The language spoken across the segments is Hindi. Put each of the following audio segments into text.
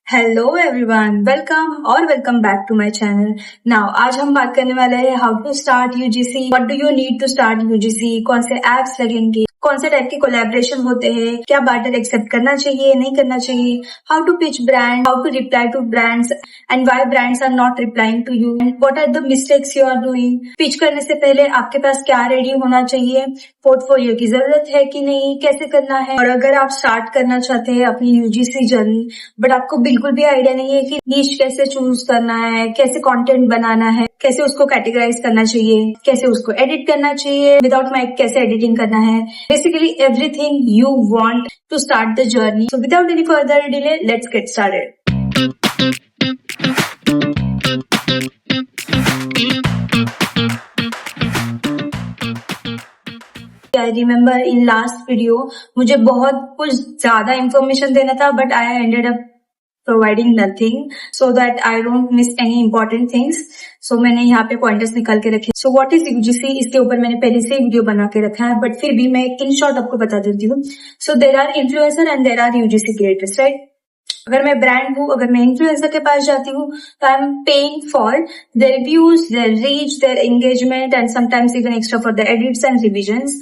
Hello everyone, welcome back to my channel. Now आज हम बात करने वाले हैं how to start UGC, what do you need to start UGC, कौन से एप्स लगेंगे, कौन से टाइप के कोलैबोरेशन होते हैं, क्या बार्टर एक्सेप्ट करना चाहिए नहीं करना चाहिए, how to pitch brand, how to reply to brands and why brands are not replying to you, what are the mistakes you are doing. Pitch करने से पहले आपके पास क्या रेडी होना चाहिए, पोर्टफोलियो की जरूरत है कि नहीं, कैसे करना है। और अगर आप स्टार्ट करना चाहते हैं अपनी यूजीसी जर्नी बट आपको बिल्कुल भी आइडिया नहीं है कि नीश कैसे चूज करना है, कैसे कंटेंट बनाना है, कैसे उसको कैटेगराइज करना चाहिए, कैसे उसको एडिट करना चाहिए, विदाउट माइक कैसे एडिटिंग करना है, basically everything you want to start the journey. So without any further delay let's get started. I remember in last video मुझे बहुत कुछ ज्यादा इंफॉर्मेशन देना था but I ended up providing nothing so that I don't miss any important things. So मैंने यहाँ पे पॉइंटर्स निकाल के रखे। सो व्हाट इज यूजीसी, इसके ऊपर मैंने पहले से वीडियो बना के रखा है बट फिर भी मैं इन शॉर्ट आपको बता देती हूँ। So there are influencer and there are UGC creators, right. अगर मैं ब्रांड हूँ, अगर मैं इन्फ्लुएंसर के पास जाती हूँ तो I am paying for their reviews, their reach, their engagement and sometimes even extra for the edits and revisions.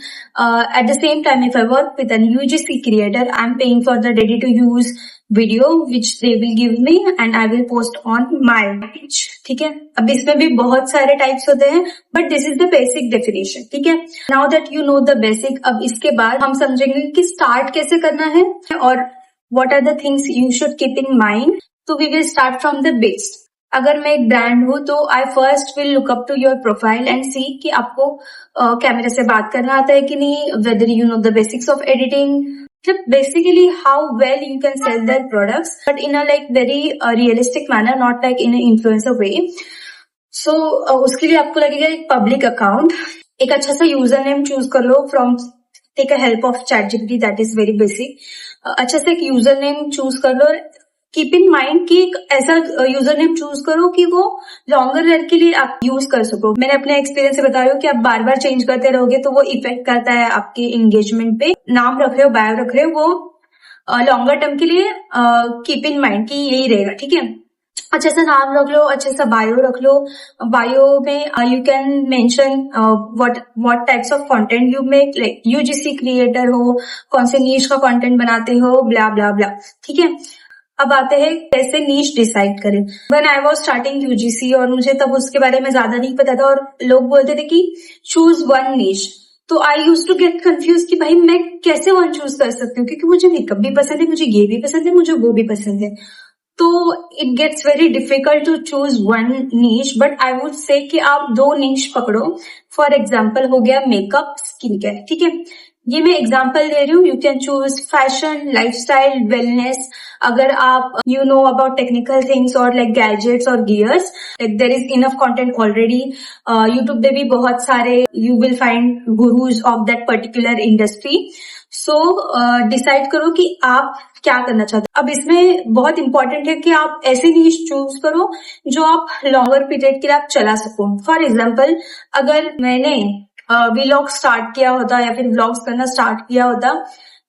At the same time, if I work with an UGC creator, I'm paying for the ready to use video which they will give me and I will post on my page, ठीक है। अब इसमें भी बहुत सारे टाइप्स होते हैं but this is the basic definition, ठीक है। Now that you know the basic, अब इसके बाद हम समझेंगे कि स्टार्ट कैसे करना है और what are the things you should keep in mind. So we will start from the base. अगर मैं एक ब्रांड हूँ तो I first will look up to your profile and see कि आपको कैमरे से बात करना आता है कि नहीं, whether you know the basics of editing, basically how well you can sell that products but in a like very realistic manner, not like in influencer way. सो उसके लिए आपको लगेगा एक पब्लिक अकाउंट, एक अच्छा सा यूजर नेम चूज कर लो from take a help of ChatGPT, that is very basic. अच्छा से एक यूजर नेम चूज कर लो। कीप इन माइंड कि एक ऐसा यूजर नेम चूज करो कि वो लॉन्गर रन के लिए आप यूज कर सको। मैंने अपने एक्सपीरियंस से बता रही हूँ कि आप बार बार चेंज करते रहोगे तो वो इफेक्ट करता है आपके एंगेजमेंट पे। नाम रख रहे हो, बायो रख रहे हो, वो लॉन्गर टर्म के लिए कीप इन माइंड कि यही रहेगा, ठीक है। अच्छे सा नाम रख लो, अच्छे सा बायो रख लो। बायो में you can mention what types of content you make, like UGC creator हो, कौन से नीश का कंटेंट बनाते हो, ब्ला ब्ला ब्ला, ठीक है। अब आते हैं कैसे नीश डिसाइड करें। When I was starting UGC और मुझे तब उसके बारे में ज्यादा नहीं पता था और लोग बोलते थे कि चूज वन नीश, तो आई यूज टू गेट कंफ्यूज कि भाई मैं कैसे वन चूज कर सकती हूँ, क्योंकि मुझे मेकअप भी पसंद है, मुझे ये भी पसंद है, मुझे वो भी पसंद है। तो it gets very difficult to choose one niche but I would say कि आप दो नीश पकड़ो। फॉर एग्जाम्पल हो गया मेकअप, स्किन केयर, ठीक है। ये मैं एग्जाम्पल दे रही हूँ। You can choose fashion, lifestyle, wellness. अगर आप you know about technical things और लाइक गैजेट्स और gears, like there is enough content already. YouTube पे भी बहुत सारे you will find gurus of that particular industry. So decide करो कि आप क्या करना चाहते हो। अब इसमें बहुत इंपॉर्टेंट है कि आप ऐसी नीश चूज करो जो आप लॉन्गर पीरियड के लिए आप चला सको। फॉर एग्जाम्पल, अगर मैंने व्लॉग स्टार्ट किया होता या फिर व्लॉग्स करना स्टार्ट किया होता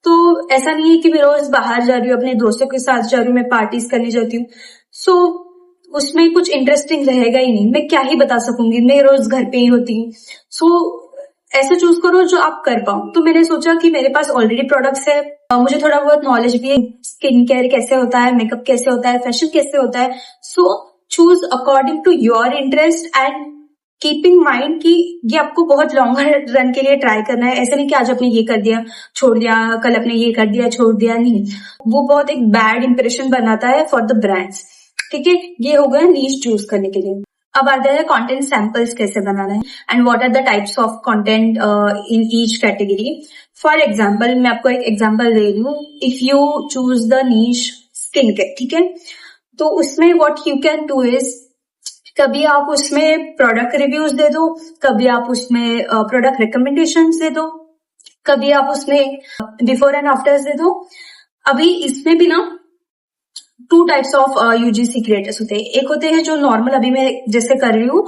तो ऐसा नहीं है कि मैं रोज बाहर जा रही हूँ, अपने दोस्तों के साथ जा रही हूँ, मैं पार्टीज करने जाती हूँ। सो उसमें कुछ इंटरेस्टिंग रहेगा ही नहीं, मैं क्या ही बता सकूंगी, मैं रोज घर पे ही होती हूँ। सो ऐसा चूज करो जो आप कर पाओ। तो मैंने सोचा कि मेरे पास ऑलरेडी प्रोडक्ट्स है, मुझे थोड़ा बहुत नॉलेज भी है, स्किन केयर कैसे होता है, मेकअप कैसे होता है, फैशन कैसे होता है। So choose according to your interest and keep in mind कि ये आपको बहुत लॉन्गर रन के लिए ट्राई करना है। ऐसा नहीं कि आज आपने ये कर दिया छोड़ दिया, कल आपने ये कर दिया छोड़ दिया, नहीं, वो बहुत एक बैड इंप्रेशन बनाता है फॉर द ब्रांड्स, ठीक है। ये हो गया नीश चूज करने के लिए। अब आता है कंटेंट सैंपल्स कैसे बनाना है and what are the types of content in each category. For example, मैं आपको एक एग्जांपल दे रही हूँ। If you choose the niche skin care, ठीक है, तो उसमें what you can do is, कभी आप उसमें प्रोडक्ट रिव्यूज दे दो, कभी आप उसमें प्रोडक्ट रिकमेंडेशंस दे दो, कभी आप उसमें बिफोर एंड आफ्टर्स दे दो। अभी इसमें भी ना two types of UGC creators होते हैं। एक होते हैं जो नॉर्मल अभी मैं जैसे कर रही हूँ,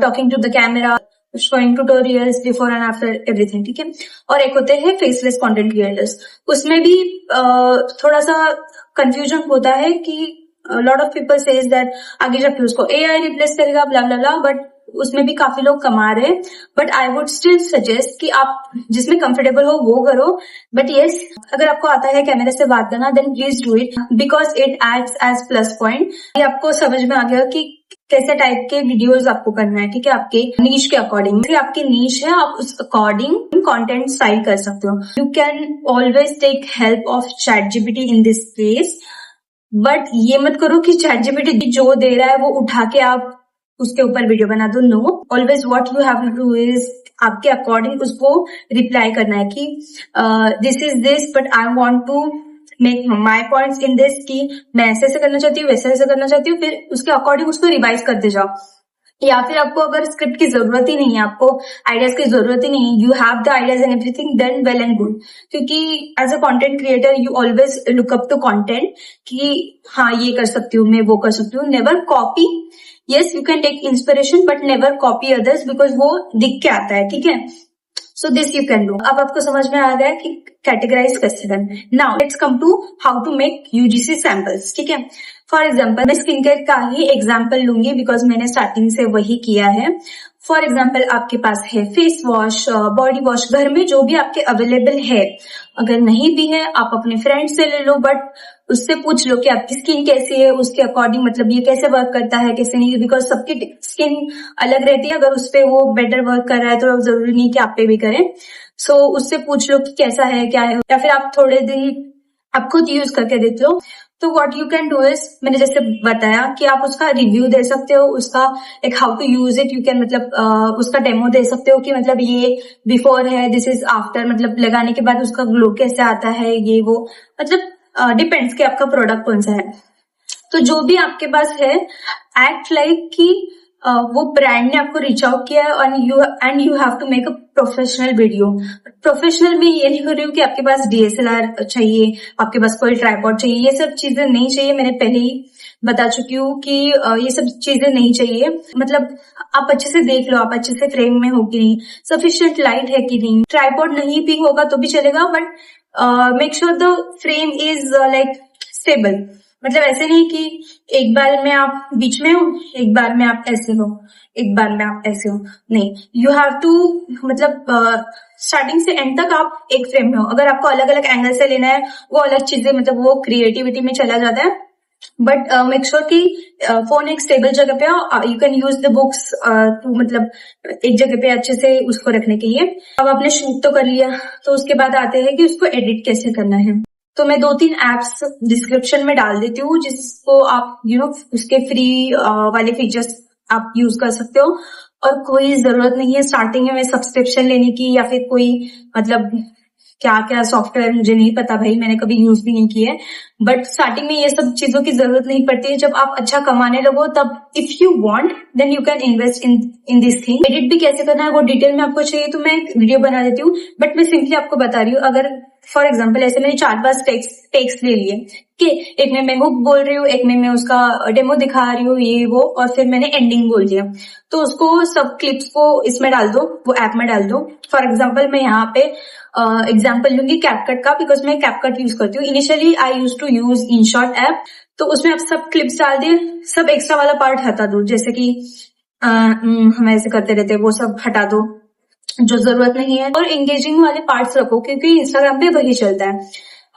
talking to the camera, showing tutorials before and after everything, ठीक है। और एक होते हैं फेसलेस कंटेंट क्रिएटर्स। उसमें भी थोड़ा सा कंफ्यूजन होता है कि lot of people says that आगे जाके उसको एआई रिप्लेस करेगा ब्ला ब्ला ब्ला, बट उसमें भी काफी लोग कमा रहे हैं. But I would still suggest कि आप जिसमें कंफर्टेबल हो वो करो. बट येस, अगर आपको आता है कैमरे से बात करना then please do it because it adds as plus point. ये आपको समझ में आ गया कि कैसे टाइप के वीडियोस आपको करना है, ठीक है, आपके नीश के अकॉर्डिंग. आपकी नीश है, आप उस अकॉर्डिंग कंटेंट स्टाइल कर सकते हो. You can always take help of ChatGPT in this case, but ये मत करो कि ChatGPT जो दे रहा है वो उठा के आप उसके ऊपर वीडियो बना दो. No, always what you have to do is आपके अकॉर्डिंग उसको रिप्लाई करना है कि this is this but I want to make my points in this, कि मैं ऐसे ऐसे करना चाहती हूँ, वैसे ऐसे करना चाहती हूँ. फिर उसके अकॉर्डिंग उसको रिवाइज करते जाओ. या फिर आपको अगर स्क्रिप्ट की जरूरत ही नहीं है, आपको आइडियाज की जरूरत ही नहीं है, you have the ideas and everything, then well and good. क्योंकि as a content creator you always look up to content कि हाँ ये कर सकती हूँ मैं, वो कर सकती हूँ. Never copy. Yes, you can take inspiration but never copy others because वो दिख के आता है, ठीक है. So this you can do. अब आपको समझ में आ गया कि कैटेगराइज कैसे करना. Now let's come to how to make UGC samples, ठीक है. फॉर एग्जाम्पल मैं स्किन केयर का ही एग्जाम्पल लूंगी बिकॉज मैंने स्टार्टिंग से वही किया है. फॉर एग्जाम्पल आपके पास है फेस वॉश, बॉडी वॉश, घर में जो भी आपके अवेलेबल है. अगर नहीं भी है आप अपने फ्रेंड से ले लो, बट उससे पूछ लो कि आपकी स्किन कैसी है, उसके अकॉर्डिंग मतलब ये कैसे वर्क करता है कैसे नहीं, बिकॉज सबकी स्किन अलग रहती है. अगर उस पर वो बेटर वर्क कर रहा है तो जरूरी नहीं कि आप पे भी करें. सो उससे पूछ लो कि कैसा है क्या है, या फिर आप थोड़े दिन आप खुद यूज करके देख लो. तो what you can do is, मैंने जैसे बताया कि आप उसका रिव्यू दे सकते हो, उसका एक how to use it, you can मतलब उसका डेमो दे सकते हो कि मतलब ये बिफोर है, दिस इज आफ्टर, मतलब लगाने के बाद उसका ग्लो कैसे आता है, ये वो मतलब डिपेंड्स कि आपका प्रोडक्ट कौन सा है. तो जो भी आपके पास है एक्ट लाइक कि वो ब्रांड ने आपको रीच आउट किया है and you have to make a professional video. Professional में ये नहीं हो रही हूँ कि आपके पास DSLR चाहिए, आपके पास कोई ट्राइपॉड चाहिए, ये सब चीजें नहीं चाहिए. मैंने पहले ही बता चुकी हूँ कि ये सब चीजें नहीं चाहिए. मतलब आप अच्छे से देख लो, आप अच्छे से फ्रेम में हो कि नहीं, सफिशिएंट लाइट है कि नहीं. ट्राइपॉड नहीं भी होगा तो भी चलेगा, but make sure the frame is like stable. मतलब ऐसे नहीं कि एक बार में आप बीच में हो, एक बार में आप ऐसे हो, एक बार में आप ऐसे हो. नहीं, यू हैव टू मतलब स्टार्टिंग से एंड तक आप एक फ्रेम में हो. अगर आपको अलग अलग एंगल से लेना है वो अलग चीजें, मतलब वो क्रिएटिविटी में चला जाता है. बट मेक श्योर कि फोन एक स्टेबल जगह पे हो. You can use the books to मतलब एक जगह पे अच्छे से उसको रखने के लिए. अब आपने शूट तो कर लिया, तो उसके बाद आते हैं कि उसको एडिट कैसे करना है. तो मैं 2-3 एप्स डिस्क्रिप्शन में डाल देती हूँ जिसको आप उसके फ्री वाले फीचर्स आप यूज कर सकते हो. और कोई जरूरत नहीं है स्टार्टिंग में सब्सक्रिप्शन लेने की, या फिर कोई मतलब क्या क्या सॉफ्टवेयर मुझे नहीं पता भाई, मैंने कभी यूज भी नहीं किया है. बट स्टार्टिंग में ये सब चीजों की जरूरत नहीं पड़ती है. जब आप अच्छा कमाने लगो तब if you want then you can invest in this thing. Edit भी कैसे करना है वो डिटेल में आपको चाहिए तो मैं एक वीडियो बना देती हूँ, बट मैं सिंपली आपको बता रही हूँ. अगर फॉर एग्जाम्पल ऐसे मैंने 4-5 टेक्स्ट ले लिए कि एक में मैं हुक बोल रही हूँ, एक में मैं उसका डेमो दिखा रही हूँ ये वो, और फिर मैंने एंडिंग बोल दिया. तो उसको सब क्लिप्स को इसमें डाल दो, वो ऐप में डाल दो. फॉर एग्जाम्पल मैं यहाँ पे एग्जाम्पल लूंगी कैपकट का, बिकॉज मैं कैपकट यूज करती हूँ. Initially I use to use InShot app. तो उसमें आप सब क्लिप्स डाल दिए, सब एक्स्ट्रा वाला पार्ट हटा दो, जैसे कि हम ऐसे करते रहते हैं वो सब हटा दो जो जरूरत नहीं है, और एंगेजिंग वाले पार्ट्स रखो क्योंकि इंस्टाग्राम पे वही चलता है.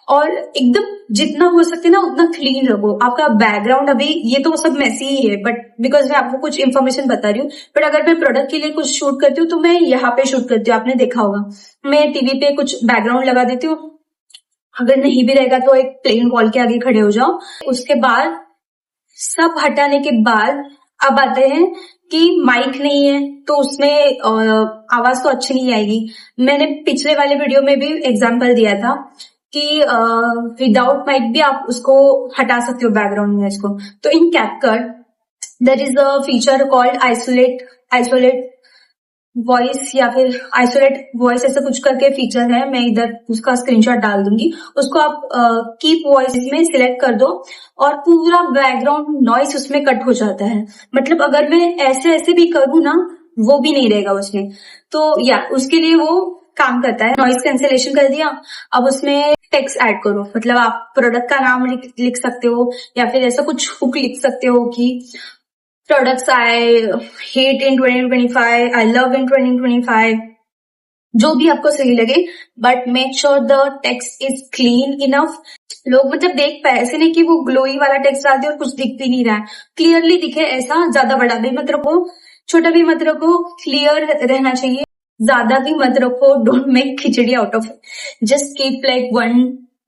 और एकदम जितना हो सके ना उतना क्लीन रखो. आपका बैकग्राउंड अभी ये तो सब मैसी ही है, बट बिकॉज मैं आपको कुछ इन्फॉर्मेशन बता रही हूँ. बट अगर मैं प्रोडक्ट के लिए कुछ शूट करती हूँ तो मैं यहाँ पे शूट करती हूँ, आपने देखा होगा. मैं टीवी पे कुछ बैकग्राउंड लगा देती हूँ, अगर नहीं भी रहेगा तो एक प्लेन वॉल के आगे खड़े हो जाओ. उसके बाद सब हटाने के बाद अब आते हैं कि माइक नहीं है तो उसमें आवाज तो अच्छी नहीं आएगी. मैंने पिछले वाले वीडियो में भी एग्जांपल दिया था कि विदाउट माइक भी आप उसको हटा सकते हो बैकग्राउंड में इसको. तो in CapCut there is a feature called isolate voice या फिर आइसोलेट वॉइस, ऐसा कुछ करके फीचर है. मैं इधर उसका स्क्रीनशॉट डाल दूंगी. उसको आप कीप वॉइस में सिलेक्ट कर दो और पूरा बैकग्राउंड नॉइस उसमें कट हो जाता है. मतलब अगर मैं ऐसे ऐसे भी करूँ ना वो भी नहीं रहेगा उसमें. तो या उसके लिए वो काम करता है। नॉइज कैंसिलेशन कर दिया, अब उसमें टेक्स्ट ऐड करो, मतलब आप प्रोडक्ट का नाम लिख सकते हो या फिर ऐसा कुछ हुक लिख सकते हो कि products I hate in 2025, I love in 2025, जो भी आपको सही लगे, but make sure the text is clean enough. लोग मतलब देख पाए, ऐसे नहीं कि वो ग्लोई वाला टेक्स्ट डाल दे और कुछ दिख भी नहीं रहा है, क्लियरली दिखे ऐसा। ज्यादा बड़ा भी मत रखो, छोटा भी मत रखो, क्लियर रहना चाहिए। ज्यादा भी मत रखो, don't make khichdi out of it, just keep like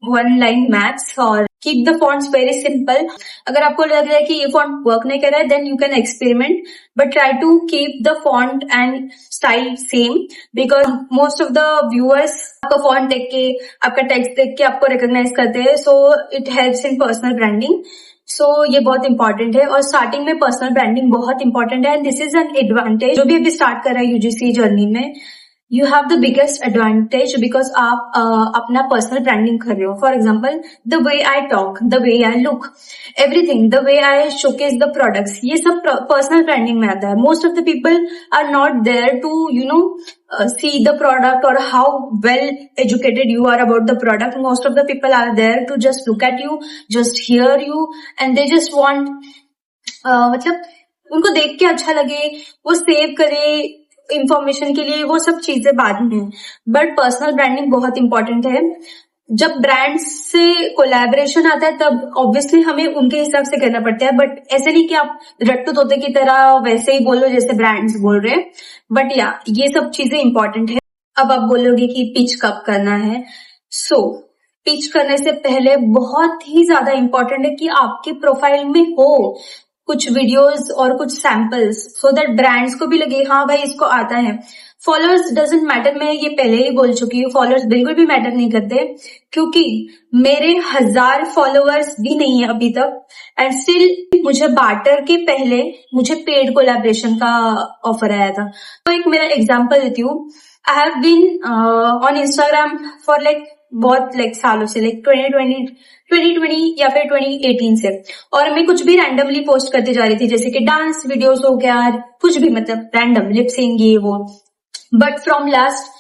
one line max और keep the fonts very simple. अगर आपको लग रहा है कि ये फॉन्ट वर्क नहीं कर रहा है, then you can experiment, but try to keep the font and style same, because most of the viewers आपका फॉन्ट देख के, आपका टेक्स्ट देख के आपको रिकॉग्नाइज करते हैं, so it helps in personal branding. So ये बहुत इंपॉर्टेंट है और स्टार्टिंग में पर्सनल ब्रांडिंग बहुत इंपॉर्टेंट है, and this is an advantage. जो भी अभी स्टार्ट कर रहा है यूजीसी जर्नी में, you have the biggest advantage because आप अपना पर्सनल ब्रांडिंग कर रहे हो। For example, the way I talk, the way I look, everything, the way I showcase the products, ये सब पर्सनल ब्रांडिंग में आता है। Most of the people are not there to see the product or how well educated you are about the product. Most of the people are there to just look at you, just hear you, and they just want मतलब उनको देख के अच्छा लगे, वो सेव करे इंफॉर्मेशन के लिए, वो सब चीजें बाद में। बट पर्सनल ब्रांडिंग बहुत इंपॉर्टेंट है। जब ब्रांड्स से कोलैबोरेशन आता है तब ऑब्वियसली हमें उनके हिसाब से करना पड़ता है, बट ऐसे नहीं कि आप रट्टू तोते की तरह वैसे ही बोलो जैसे ब्रांड्स बोल रहे हैं। बट या ये सब चीजें इंपॉर्टेंट है। अब आप बोलोगे कि पिच कब करना है, सो पिच करने से पहले बहुत ही ज्यादा इंपॉर्टेंट है कि आपके प्रोफाइल में हो कुछ वीडियोस और कुछ सैंपल्स, सो दैट ब्रांड्स को भी लगे हाँ भाई इसको आता है। फॉलोअर्स डजंट मैटर, मैं ये पहले ही बोल चुकी हूँ, फॉलोअर्स बिल्कुल भी मैटर नहीं करते, क्योंकि मेरे 1000 फॉलोअर्स भी नहीं है अभी तक, एंड स्टिल मुझे बार्टर के पहले मुझे पेड कोलैबोरेशन का ऑफर आया था। तो एक मेरा एग्जांपल देती हूँ। I have been on Instagram for बहुत सालों से, 2020 या फिर 2018 से, और मैं कुछ भी रैंडमली पोस्ट करती जा रही थी, जैसे कि डांस वीडियोस हो गया, कुछ भी, मतलब रैंडम लिपसिंग ये वो। बट फ्रॉम लास्ट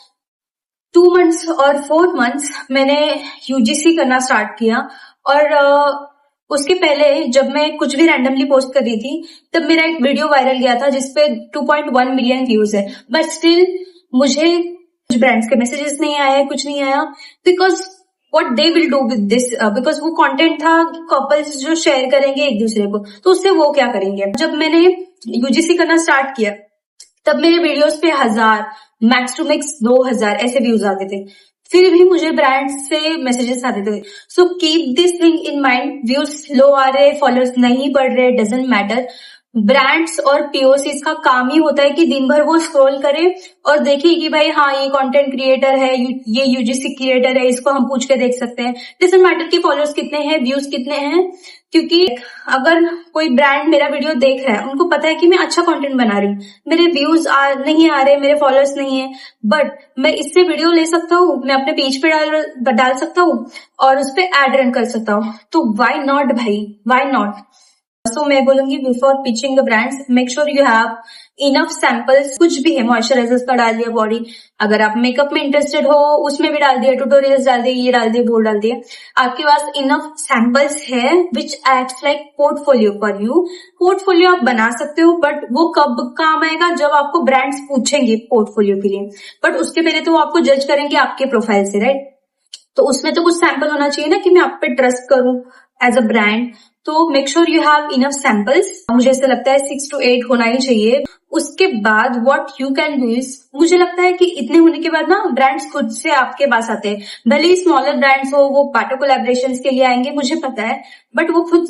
2 months और 4 months मैंने यूजीसी करना स्टार्ट किया, और उसके पहले जब मैं कुछ भी रैंडमली पोस्ट कर रही थी तब मेरा एक वीडियो वायरल गया था जिसपे 2.1 मिलियन व्यूज है, बट स्टिल मुझे कुछ ब्रांड्स के मैसेजेस नहीं आए, कुछ नहीं आया, because what they will do with this, because वो कंटेंट था कपल्स जो शेयर करेंगे एक दूसरे को, तो उससे वो क्या करेंगे। जब मैंने यूजीसी करना स्टार्ट किया तब मेरे वीडियोस पे 1000, मैक्स टू मैक्स 2000 ऐसे व्यूज आते थे, फिर भी मुझे ब्रांड से मैसेजेस आते थे। So keep this thing in mind, views slow आ रहे, फॉलोअर्स नहीं बढ़ रहे, डजंट मैटर। ब्रांड्स और पीओसीज का काम ही होता है कि दिन भर वो स्क्रॉल करे और देखे कि भाई हाँ ये कंटेंट क्रिएटर है, ये यूजीसी क्रिएटर है, इसको हम पूछ के देख सकते हैं। डजंट मैटर कि फॉलोअर्स कितने हैं, व्यूज कितने हैं, क्योंकि अगर कोई ब्रांड मेरा वीडियो देख रहा है, उनको पता है कि मैं अच्छा कंटेंट बना रही हूँ, मेरे व्यूज नहीं आ रहे, मेरे फॉलोअर्स नहीं है, बट मैं इससे वीडियो ले सकता हूँ, मैं अपने पेज पे डाल सकता हूँ और उस पर एड रन कर सकता हूँ, तो वाई नॉट भाई, वाई नॉट। सो मैं बोलूंगी before pitching the brands, make sure you have enough samples. कुछ भी है, मॉइस्चराइजर्स का डाल दिया बॉडी, अगर आप मेकअप में इंटरेस्टेड हो उसमें भी डाल दिया, ट्यूटोरियल्स डाल दिए, ये डाल दिए, वो डाल दिए, आपके पास इनफ सैंपल्स है which acts like portfolio for you. Portfolio आप बना सकते हो, बट वो कब काम आएगा, जब आपको ब्रांड्स पूछेंगे पोर्टफोलियो के लिए, बट उसके पहले तो वो आपको जज करेंगे आपके प्रोफाइल से, राइट। तो उसमें तो कुछ सैंपल होना चाहिए ना कि मैं आप पे ट्रस्ट करूं एज अ ब्रांड। तो make sure you have enough samples, मुझे ऐसा लगता है 6 to 8 होना ही चाहिए। उसके बाद what you can do is, मुझे लगता है कि इतने होने के बाद ना ब्रांड्स खुद से आपके पास आते हैं, भले ही स्मॉलर ब्रांड्स हो, वो पार्टनर कोलैबोरेशन के लिए आएंगे मुझे पता है, बट वो खुद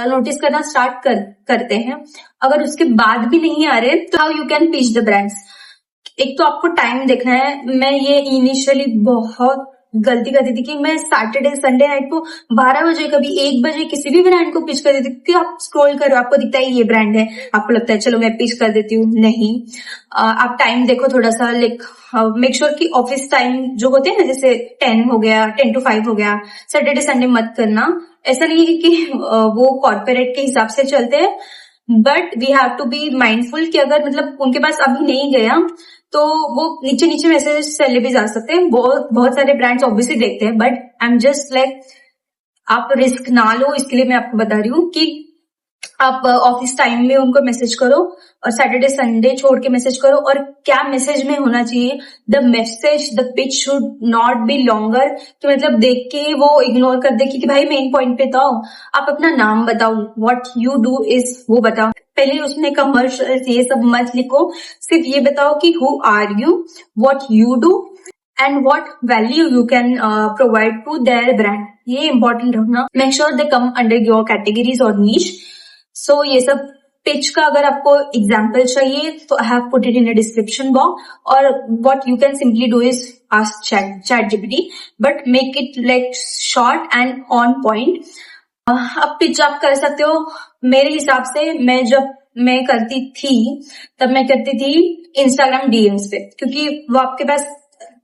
नोटिस करना स्टार्ट करते हैं। अगर उसके बाद भी नहीं आ रहे तो how you can pitch the brands. एक तो आपको टाइम देखना है। मैं ये इनिशियली बहुत गलती करती थी कि मैं सैटरडे संडे नाइट को 12 बजे, कभी 1 बजे किसी भी ब्रांड को पिच कर देती थी। आप स्क्रॉल करो, आपको दिखता है ये ब्रांड है, आपको लगता है चलो मैं पिच कर देती हूँ, नहीं। आप टाइम देखो थोड़ा सा, मेक श्योर कि ऑफिस टाइम जो होते हैं ना, जैसे 10 हो गया, 10 to 5 हो गया, सैटरडे संडे मत करना। ऐसा नहीं है कि वो कॉर्पोरेट के हिसाब से चलते हैं, but we have to be mindful कि अगर मतलब उनके पास अभी नहीं गया तो वो नीचे नीचे मैसेज चले भी जा सकते हैं। बहुत बहुत सारे ब्रांड्स ऑब्वियसली देखते हैं, but I am just like आप रिस्क ना लो, इसके लिए मैं आपको बता रही हूँ कि आप ऑफिस टाइम में उनको मैसेज करो और सैटरडे संडे छोड़ के मैसेज करो। और क्या मैसेज में होना चाहिए, the message the pitch should not be longer, कि मतलब देख के वो इग्नोर कर दे कि भाई मेन पॉइंट पे तो आओ, आप अपना नाम बताओ, व्हाट यू डू इज वो बताओ। पहले उसमें कमर्शियल ये सब मत लिखो, सिर्फ ये बताओ कि who are you, what you do and what value you can provide to their brand. ये इंपॉर्टेंट रखना। Make sure they come under your categories और नीश। सो ये सब पिच का अगर आपको एग्जाम्पल चाहिए तो I have put it in the description box, और what you can simply do is ask ChatGPT, but make it like short and on point. अब पिच आप कर सकते हो। मेरे हिसाब से जब मैं करती थी तब मैं करती थी इंस्टाग्राम डीएम्स पे, क्योंकि वो आपके पास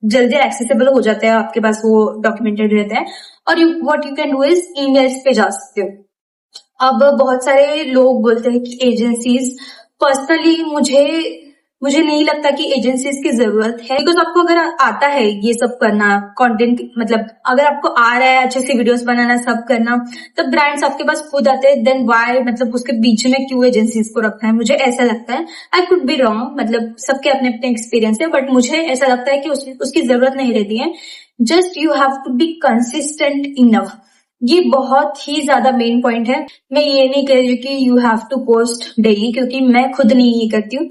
जल्दी एक्सेसिबल हो जाते हैं, आपके पास वो डॉक्यूमेंटेड रहता है। और what you can do is emails पे जा सकते हो। अब बहुत सारे लोग बोलते हैं कि एजेंसीज, पर्सनली मुझे नहीं लगता कि एजेंसीज की जरूरत है, बिकॉज आपको अगर आता है ये सब करना, कंटेंट मतलब अगर आपको आ रहा है अच्छे से वीडियोस बनाना, सब करना, तब ब्रांड्स आपके पास खुद आते हैं। देन वाई मतलब उसके बीच में क्यों एजेंसीज को रखना है, मुझे ऐसा लगता है। आई कुड बी रॉन्ग, मतलब सबके अपने अपने एक्सपीरियंस है, बट मुझे ऐसा लगता है कि उसकी जरूरत नहीं रहती है। Just you have to be consistent enough. ये बहुत ही ज्यादा मेन पॉइंट है। मैं ये नहीं कह रही हूँ कि you have to post daily, क्योंकि मैं खुद नहीं ये करती हूँ।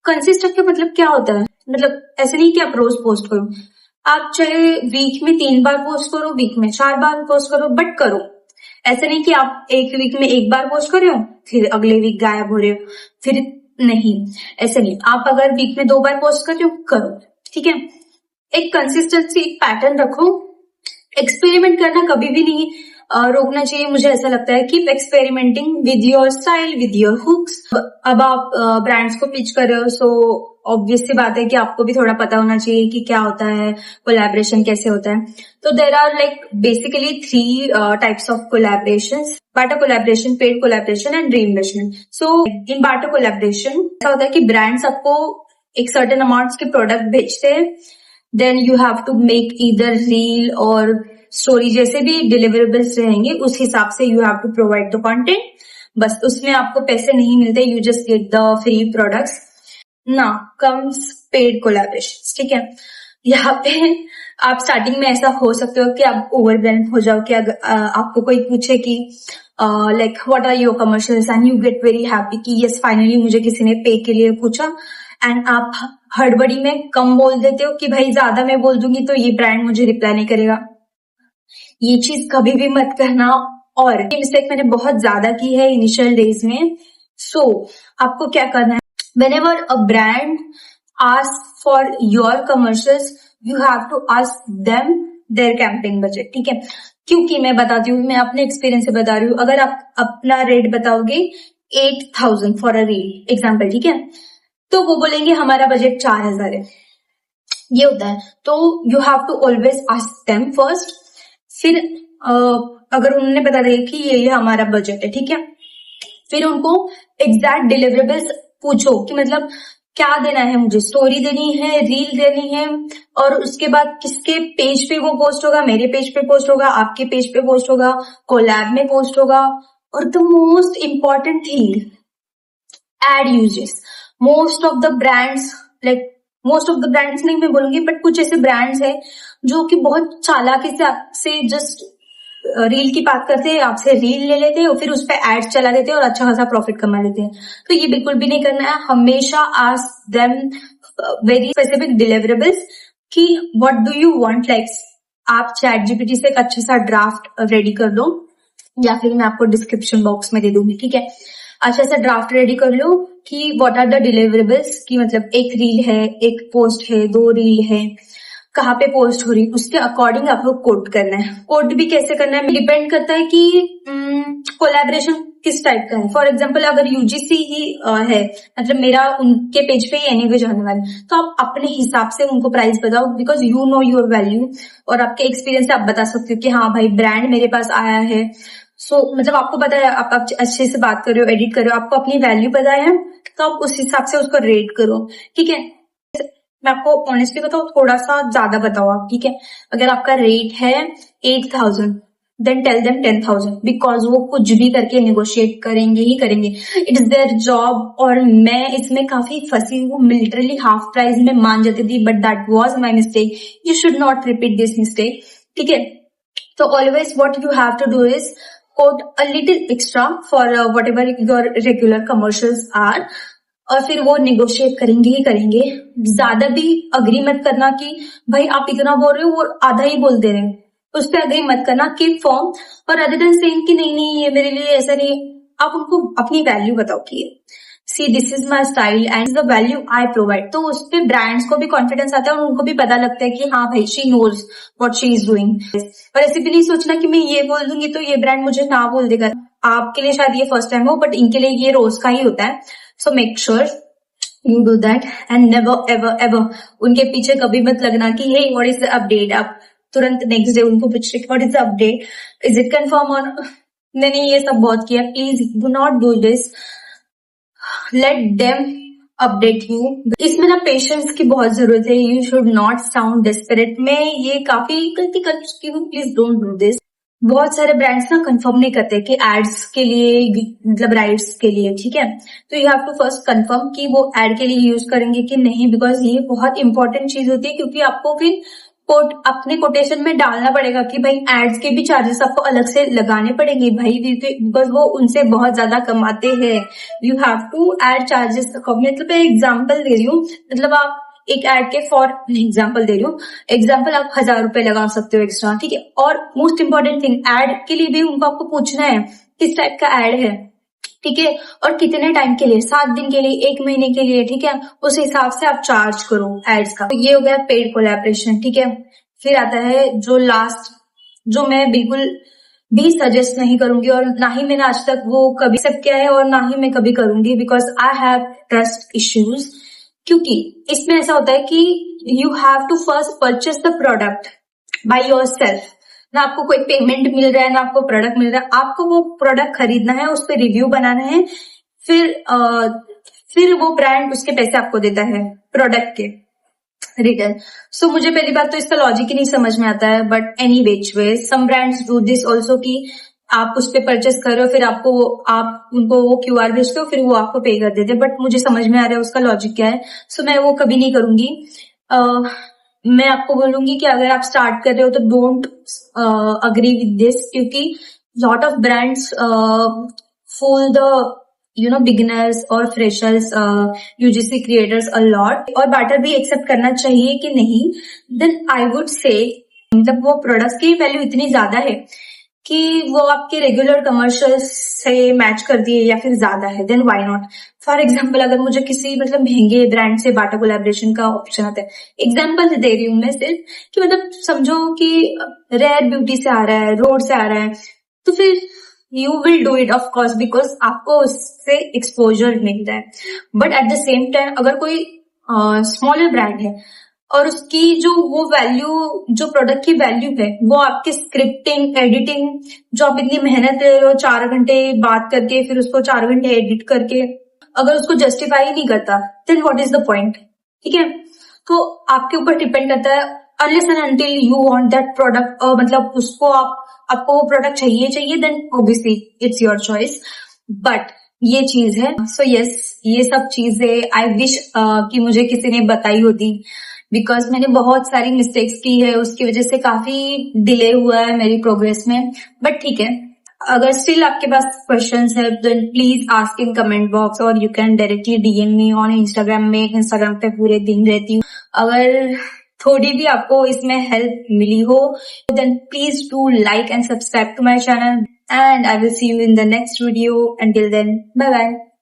कंसिस्टेंट का मतलब क्या होता है, मतलब ऐसे नहीं कि आप रोज पोस्ट करो। आप चाहे वीक में 3 बार पोस्ट करो, वीक में 4 बार पोस्ट करो, बट करो। ऐसे नहीं कि आप एक वीक में 1 बार पोस्ट कर रहे हो फिर अगले वीक गायब हो रहे हो, फिर नहीं, ऐसे नहीं। आप अगर वीक में 2 बार पोस्ट कर रहे हो, करो, ठीक है। एक कंसिस्टेंसी, एक पैटर्न रखो। एक्सपेरिमेंट करना कभी भी नहीं रोकना चाहिए। मुझे ऐसा लगता है keep experimenting with your style, with your hooks. अब आप ब्रांड्स को पिच कर रहे हो, सो ऑब्वियस सी बात है कि आपको भी थोड़ा पता होना चाहिए कि क्या होता है, कोलैबोरेशन कैसे होता है। तो there are like basically 3 types of collaborations: barter collaboration, paid collaboration and reinvestment. So in barter collaboration ऐसा होता है कि ब्रांड्स आपको एक सर्टेन अमाउंट्स के प्रोडक्ट बेचते हैं। Then you have to make either reel और स्टोरी, जैसे भी डिलीवरेबल्स रहेंगे उस हिसाब से you have to provide the content. बस उसमें आपको पैसे नहीं मिलते, you just get the free products. ना कम्स पेड कोलैबोरेशंस, ठीक है। यहाँ पे आप स्टार्टिंग में ऐसा हो सकते हो कि आप ओवरवेल्म हो जाओ कि अगर आपको कोई पूछे कि like what are your commercials, and you get very happy कि यस फाइनली मुझे किसी ने पे के लिए पूछा, एंड आप हड़बड़ी में कम बोल देते हो कि भाई ज्यादा मैं बोल दूंगी तो ये ब्रांड मुझे रिप्लाई नहीं करेगा। ये चीज कभी भी मत करना, और ये मिस्टेक मैंने बहुत ज्यादा की है इनिशियल डेज में। सो आपको क्या करना है, whenever a brand asks for your commercials, you have to ask them their campaign budget, ठीक है। क्योंकि मैं बताती हूँ, मैं अपने एक्सपीरियंस से बता रही हूँ। अगर आप अपना रेट बताओगे 8,000 फॉर अ रील एग्जाम्पल, ठीक है, तो वो बोलेंगे हमारा बजट 4,000 है, ये होता है। तो you have to always ask them first. फिर अगर उन्होंने बता दिया कि ये हमारा बजट है, ठीक है, फिर उनको एग्जैक्ट डिलीवरेबल्स पूछो कि मतलब क्या देना है, मुझे स्टोरी देनी है, रील देनी है, और उसके बाद किसके पेज पे वो पोस्ट होगा, मेरे पेज पे पोस्ट होगा, आपके पेज पे पोस्ट होगा, कोलैब में पोस्ट होगा। और the most important thing, ad usages. Most of the brands, like most of the brands नहीं मैं बोलूंगी, बट कुछ ऐसे ब्रांड्स है जो कि बहुत चालाकी से आपसे जस्ट रील की बात करते हैं, आपसे रील ले लेते हैं और फिर उस पर एड्स चला देते हैं और अच्छा खासा प्रॉफिट कमा लेते हैं। तो ये बिल्कुल भी नहीं करना है। हमेशा ask them very specific deliverables कि what do you want. Like आप चैट जीपीटी से एक अच्छा सा ड्राफ्ट रेडी कर दो, या फिर मैं आपको डिस्क्रिप्शन बॉक्स में दे दूंगी, ठीक है। अच्छा सा ड्राफ्ट रेडी कर लो कि व्हाट आर द डिलीवरेबल्स, की मतलब एक रील है, एक पोस्ट है, 2 रील है, कहाँ पे पोस्ट हो रही, उसके अकॉर्डिंग आपको कोड करना है। कोड भी कैसे करना है डिपेंड करता है कि कोलैबोरेशन किस टाइप का है। फॉर एग्जांपल अगर यूजीसी ही है, मतलब मेरा उनके पेज पे ही एनीवे जाने वाला है, तो आप अपने हिसाब से उनको प्राइस बताओ, because you know your value, और आपके एक्सपीरियंस से आप बता सकते हो कि हाँ भाई ब्रांड मेरे पास आया है, मतलब आपको पता है, आप अच्छे से बात कर रहे हो, एडिट कर रहे हो, आपको अपनी वैल्यू पता है, तो आप उस हिसाब से उसको रेट करो, ठीक है। मैं आपको ऑनेस्टली बताऊं, थोड़ा सा ज्यादा बताओ आप, ठीक है। अगर आपका रेट है 8,000, देन टेल देम 10,000, बिकॉज वो कुछ भी करके निगोशिएट करेंगे ही करेंगे, इट इज देयर जॉब। और मैं इसमें काफी फंसी हूँ, लिटरली हाफ प्राइस में मान जाती थी, but that was my mistake. You should not repeat this mistake, ठीक है। तो always what you have to do is quote a little extra for whatever your regular commercials are, और फिर वो निगोशिएट करेंगे ही करेंगे। ज्यादा भी अग्री मत करना कि भाई आप इतना बोल रहे हो, वो आधा ही बोल दे रहे हैं, उस पर अग्री मत करना, कीप फॉर्म। और अदर देन सेइंग कि नहीं नहीं ये मेरे लिए ऐसा नहीं, आप उनको अपनी वैल्यू बताओ कि see this is my style and the value I provide. तो उस पर ब्रांड्स को भी कॉन्फिडेंस आता है और उनको भी पता लगता है कि हाँ भाई she knows what she is doing. और ऐसे भी नहीं सोचना कि मैं ये बोल दूंगी तो ये ब्रांड मुझे ना बोल देगा। आपके लिए शायद ये फर्स्ट टाइम हो, बट इनके लिए ये रोज का ही होता है। So make sure you do that and never ever ever उनके पीछे कभी मत लगना कि hey what is the update. आप तुरंत नेक्स्ट डे उनको पूछे what is the update, is it confirm और मैंने ये सब बहुत किया। Please do not do this, let them update you. इसमें ना पेशेंस की बहुत जरूरत है। You should not sound desperate. मैं ये काफी गलती कर चुकी हूँ, प्लीज डोंट डू दिस। बहुत सारे ब्रांड्स ना कंफर्म नहीं करते कि एड्स के लिए, मतलब राइट्स के लिए, ठीक है। तो you have to first confirm कि वो एड के लिए यूज करेंगे कि नहीं, बिकॉज ये बहुत इंपॉर्टेंट चीज होती है, क्योंकि आपको फिर अपने कोटेशन में डालना पड़ेगा कि भाई एड्स के भी चार्जेस आपको अलग से लगाने पड़ेंगे भाई, बिकॉज वो उनसे बहुत ज्यादा कमाते हैं। You have to add charges. मतलब मैं एग्जाम्पल दे रही हूँ, मतलब आप एक एड के फॉर एग्जाम्पल दे रही हूँ, एग्जाम्पल आप 1,000 रुपए लगा सकते हो एक्स्ट्रा, ठीक है। और मोस्ट इंपॉर्टेंट थिंग, एड के लिए भी उनको आपको पूछना है किस टाइप का एड है, ठीक है, और कितने टाइम के लिए, 7 दिन के लिए, 1 महीने के लिए, ठीक है। उस हिसाब से आप चार्ज करो एड्स का। तो ये हो गया पेड कोलैबोरेशन, ठीक है। फिर आता है जो लास्ट, जो मैं बिल्कुल भी सजेस्ट नहीं करूंगी और ना ही मैंने आज तक वो कभी एक्सेप्ट किया है और ना ही मैं कभी करूंगी, because I have trust issues. क्योंकि इसमें ऐसा होता है कि you have to first purchase the product by yourself. ना आपको कोई पेमेंट मिल रहा है, ना आपको प्रोडक्ट मिल रहा है, आपको वो प्रोडक्ट खरीदना है, उस पर रिव्यू बनाना है, फिर वो ब्रांड उसके पैसे आपको देता है प्रोडक्ट के रिटर्न। सो मुझे पहली बात तो इसका लॉजिक ही नहीं समझ में आता है, but any which way some brands do this also कि आप उस पर परचेस कर रहे हो, फिर आप उनको वो QR भेजते हो, फिर वो आपको पे कर देते हैं। बट मुझे समझ में आ रहा है उसका लॉजिक क्या है, सो मैं वो कभी नहीं करूंगी। मैं आपको बोलूंगी कि अगर आप स्टार्ट कर रहे हो तो डोंट अग्री विद दिस, क्योंकि lot of brands fool the beginners और freshers, UGC creators a lot. और बाटर भी एक्सेप्ट करना चाहिए कि नहीं, देन आई वुड से मतलब वो प्रोडक्ट्स की वैल्यू इतनी ज्यादा है कि वो आपके रेगुलर कमर्शियल्स से मैच कर दिए या फिर ज्यादा है, then why not. For example अगर मुझे किसी मतलब महंगे ब्रांड से बाटा कोलैबोरेशन का ऑप्शन आता है, एग्जाम्पल दे रही हूँ मैं सिर्फ कि मतलब समझो कि रेयर ब्यूटी से आ रहा है, रोड से आ रहा है, तो फिर you will do it of course, because आपको उससे एक्सपोजर मिल रहा है। But at the same time अगर कोई स्मॉलर ब्रांड है और उसकी जो वो वैल्यू, जो प्रोडक्ट की वैल्यू है, वो आपके स्क्रिप्टिंग, एडिटिंग, जो आप इतनी मेहनत ले रहे हो 4 घंटे बात करके, फिर उसको 4 घंटे एडिट करके, अगर उसको जस्टिफाई नहीं करता, then what is the point, ठीक है। तो आपके ऊपर डिपेंड करता है, unless and until you want that product, मतलब उसको आपको वो प्रोडक्ट चाहिए, then obviously it's your choice. But ये चीज है। सो यस, ये सब चीजें आई विश कि मुझे किसी ने बताई होती, बिकॉज मैंने बहुत सारी मिस्टेक्स की है, उसकी वजह से काफी डिले हुआ है मेरी प्रोग्रेस में। बट ठीक है, अगर स्टिल आपके पास क्वेश्चंस है then please ask in comment box, और you can directly DM me on Instagram में। इंस्टाग्राम पे पूरे दिन रहती हूँ। अगर थोड़ी भी आपको इसमें हेल्प मिली हो then please do like and subscribe to my channel, and I will see you in the next video. Until then, bye bye.